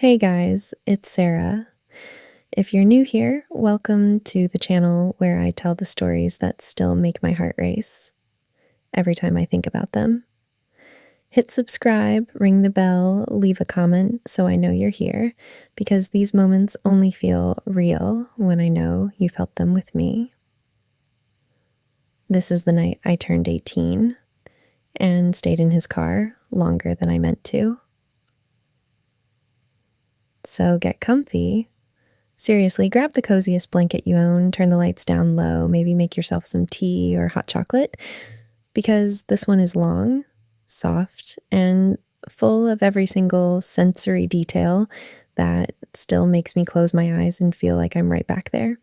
Hey guys, it's Sarah. If you're new here, welcome to the channel where I tell the stories that still make my heart race every time I think about them. Hit subscribe, ring the bell, leave a comment so I know you're here, because these moments only feel real when I know you felt them with me. This is the night I turned 18 and stayed in his car longer than I meant to. So get comfy. Seriously, grab the coziest blanket you own, turn the lights down low, maybe make yourself some tea or hot chocolate, because this one is long, soft, and full of every single sensory detail that still makes me close my eyes and feel like I'm right back there.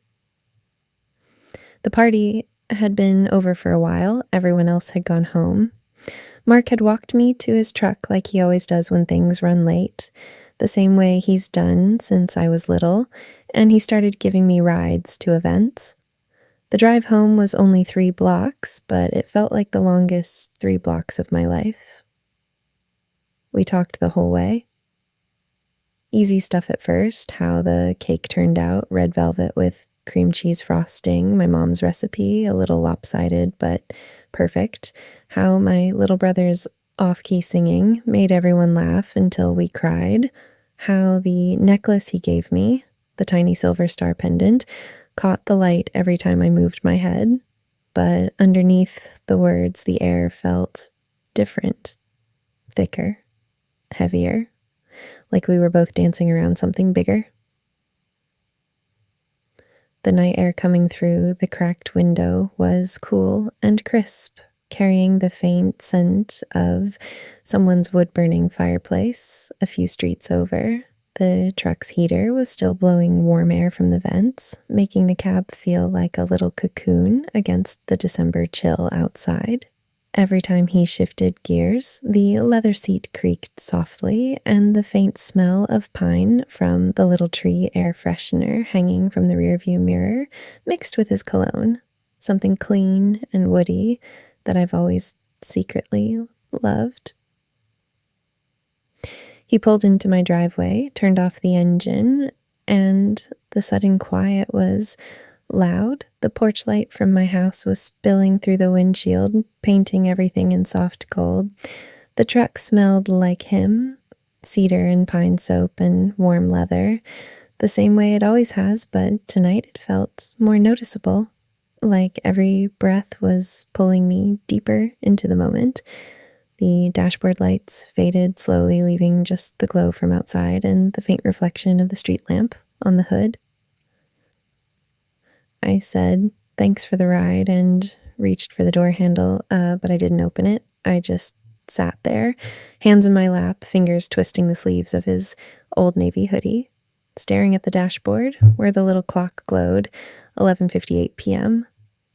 The party had been over for a while. Everyone else had gone home. Mark had walked me to his truck like he always does when things run late, the same way he's done since I was little, and he started giving me rides to events. The drive home was only 3 blocks, but it felt like the longest 3 blocks of my life. We talked the whole way. Easy stuff at first, how the cake turned out, red velvet with cream cheese frosting, my mom's recipe, a little lopsided but perfect, how my little brother's off-key singing made everyone laugh until we cried, how the necklace he gave me, the tiny silver star pendant, caught the light every time I moved my head, but underneath the words the air felt different, thicker, heavier, like we were both dancing around something bigger. The night air coming through the cracked window was cool and crisp, carrying the faint scent of someone's wood-burning fireplace a few streets over. The truck's heater was still blowing warm air from the vents, making the cab feel like a little cocoon against the December chill outside. Every time he shifted gears, the leather seat creaked softly, and the faint smell of pine from the little tree air freshener hanging from the rearview mirror mixed with his cologne, something clean and woody that I've always secretly loved. He pulled into my driveway, turned off the engine, and the sudden quiet was loud. The porch light from my house was spilling through the windshield, painting everything in soft gold. The truck smelled like him, cedar and pine soap and warm leather, the same way it always has, but tonight it felt more noticeable, like every breath was pulling me deeper into the moment. The dashboard lights faded slowly, leaving just the glow from outside and the faint reflection of the street lamp on the hood. I said, "Thanks for the ride," and reached for the door handle, but I didn't open it. I just sat there, hands in my lap, fingers twisting the sleeves of his Old Navy hoodie, staring at the dashboard where the little clock glowed, 11:58 p.m.,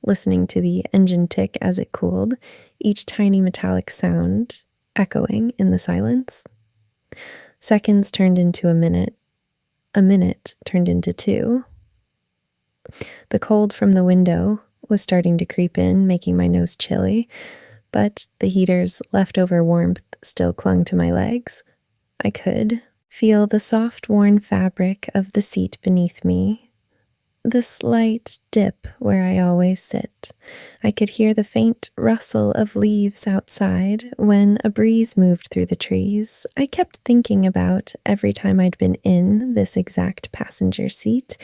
listening to the engine tick as it cooled, each tiny metallic sound echoing in the silence. Seconds turned into a minute turned into 2. The cold from the window was starting to creep in, making my nose chilly, but the heater's leftover warmth still clung to my legs. I could feel the soft, worn fabric of the seat beneath me, the slight dip where I always sit. I could hear the faint rustle of leaves outside when a breeze moved through the trees. I kept thinking about every time I'd been in this exact passenger seat.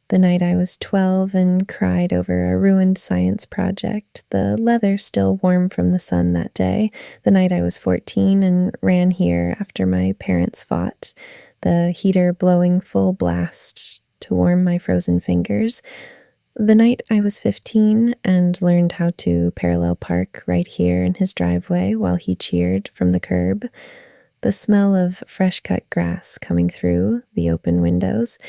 The night I was 12 and cried over a ruined science project, the leather still warm from the sun that day. The night I was 14 and ran here after my parents fought, the heater blowing full blast to warm my frozen fingers. The night I was 15 and learned how to parallel park right here in his driveway while he cheered from the curb. The smell of fresh cut grass coming through the open windows.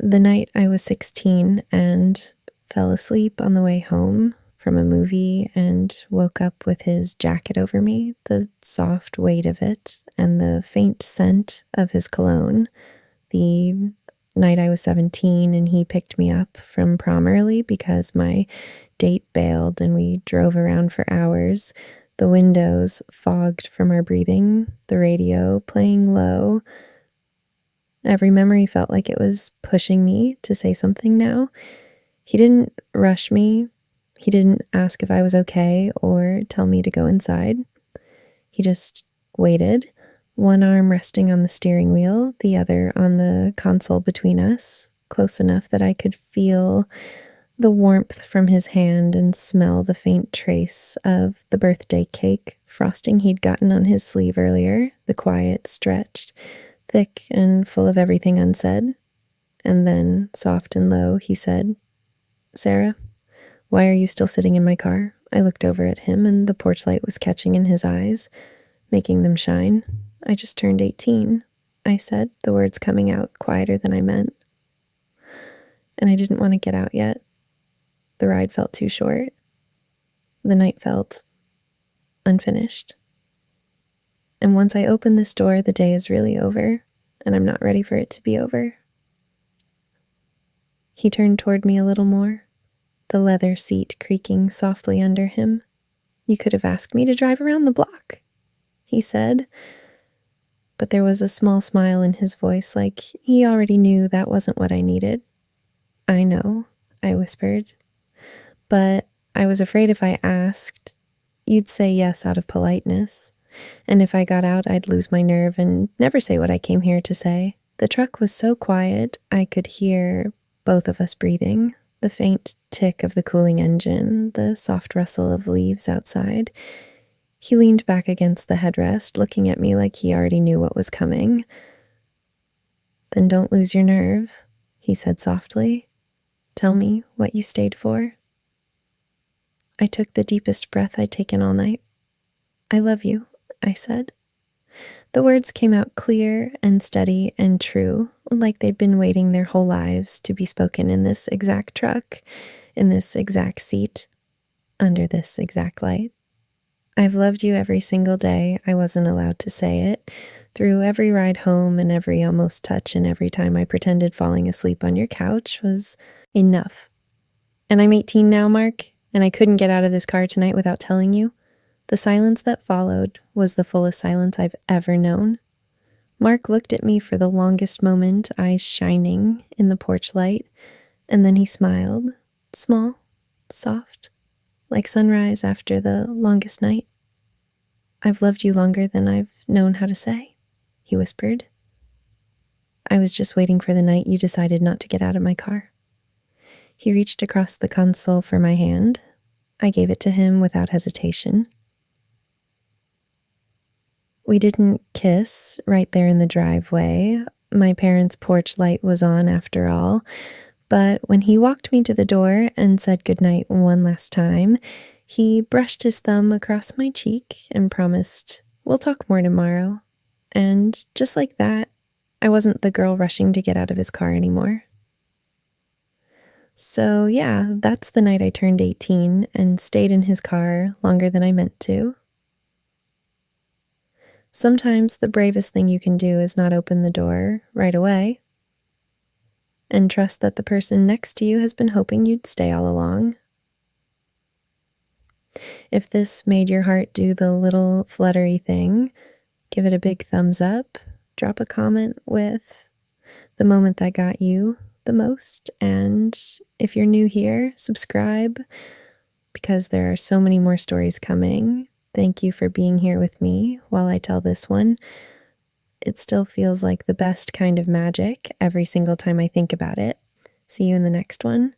The night I was 16 and fell asleep on the way home from a movie and woke up with his jacket over me, the soft weight of it, and the faint scent of his cologne. The night I was 17 and he picked me up from prom early because my date bailed and we drove around for hours, the windows fogged from our breathing, the radio playing low. Every memory felt like it was pushing me to say something now. He didn't rush me. He didn't ask if I was okay or tell me to go inside. He just waited, one arm resting on the steering wheel, the other on the console between us, close enough that I could feel the warmth from his hand and smell the faint trace of the birthday cake frosting he'd gotten on his sleeve earlier, the quiet, stretched, thick and full of everything unsaid. And then, soft and low, he said, "Sarah, why are you still sitting in my car?" I looked over at him, and the porch light was catching in his eyes, making them shine. "I just turned 18, I said, the words coming out quieter than I meant. And I didn't want to get out yet. The ride felt too short. The night felt unfinished. And once I open this door, the day is really over, and I'm not ready for it to be over." He turned toward me a little more, the leather seat creaking softly under him. "You could have asked me to drive around the block," he said. But there was a small smile in his voice, like he already knew that wasn't what I needed. "I know," I whispered. "But I was afraid if I asked, you'd say yes out of politeness. And if I got out, I'd lose my nerve and never say what I came here to say." The truck was so quiet, I could hear both of us breathing, the faint tick of the cooling engine, the soft rustle of leaves outside. He leaned back against the headrest, looking at me like he already knew what was coming. "Then don't lose your nerve," he said softly. "Tell me what you stayed for." I took the deepest breath I'd taken all night. "I love you," I said. The words came out clear and steady and true, like they'd been waiting their whole lives to be spoken in this exact truck, in this exact seat, under this exact light. "I've loved you every single day I wasn't allowed to say it, through every ride home and every almost touch and every time I pretended falling asleep on your couch was enough. And I'm 18 now, Mark, and I couldn't get out of this car tonight without telling you." The silence that followed was the fullest silence I've ever known. Mark looked at me for the longest moment, eyes shining in the porch light, and then he smiled, small, soft, like sunrise after the longest night. "I've loved you longer than I've known how to say," he whispered. "I was just waiting for the night you decided not to get out of my car." He reached across the console for my hand. I gave it to him without hesitation. We didn't kiss right there in the driveway. My parents' porch light was on after all. But when he walked me to the door and said goodnight one last time, he brushed his thumb across my cheek and promised, "We'll talk more tomorrow." And just like that, I wasn't the girl rushing to get out of his car anymore. So yeah, that's the night I turned 18 and stayed in his car longer than I meant to. Sometimes the bravest thing you can do is not open the door right away and trust that the person next to you has been hoping you'd stay all along. If this made your heart do the little fluttery thing, give it a big thumbs up, drop a comment with the moment that got you the most, and if you're new here, subscribe, because there are so many more stories coming. Thank you for being here with me while I tell this one. It still feels like the best kind of magic every single time I think about it. See you in the next one.